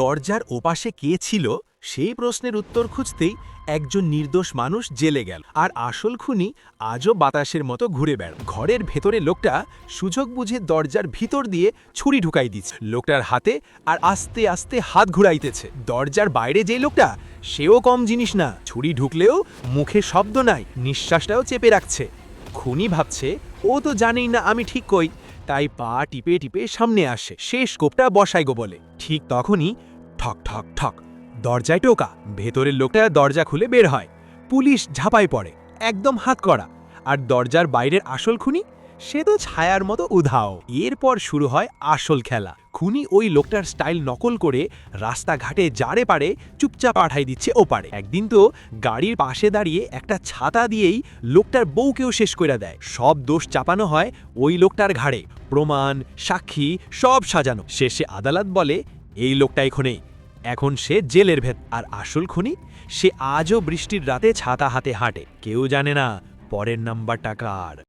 দরজার ওপাশে কে ছিল সেই প্রশ্নের উত্তর খুঁজতেই একজন নির্দোষ মানুষ জেলে গেল, আর আসল খুনি আজও বাতাসের মতো ঘুরে বেড়ায়। ঘরের ভেতরে লোকটা সুযোগ বুঝে দরজার ভিতর দিয়ে ছুরি ঢুকাই দিচ্ছে লোকটার হাতে, আর আস্তে আস্তে হাত ঘুরাইতেছে। দরজার বাইরে যে লোকটা, সেও কম জিনিস না, ছুরি ঢুকলেও মুখে শব্দ নাই, নিঃশ্বাসটাও চেপে রাখছে। খুনি ভাবছে ও তো জানেই না আমি ঠিক কই, তাই পা টিপে টিপে সামনে আসে শেষ কোপটা বসাই গো বলে। ঠিক তখনই ঠক ঠক ঠক দরজায় টোকা। ভেতরের লোকটা দরজা খুলে বের হয়। পুলিশ ঝাঁপায় পড়ে, একদম হাত করা। আর দরজার বাইরের আসল খুনি, সে তো ছায়ার মতো উধাও। এরপর শুরু হয় আসল খেলা। খুনি ওই লোকটার স্টাইল নকল করে রাস্তাঘাটে যারে পারে চুপচাপ পাঠাই দিচ্ছে ওপারে। একদিন তো গাড়ির পাশে দাঁড়িয়ে একটা ছাতা দিয়েই লোকটার বউকেও শেষ করে দেয়। সব দোষ চাপানো হয় ওই লোকটার ঘাড়ে, প্রমাণ, সাক্ষী সব সাজানো। শেষে আদালত বলে এই লোকটাই খুনি, এখন সে জেলের ভেতর। আর আসল খুনি, সে আজও বৃষ্টির রাতে ছাতা হাতে হাঁটে। কেউ জানে না পরের নাম্বারটা কার।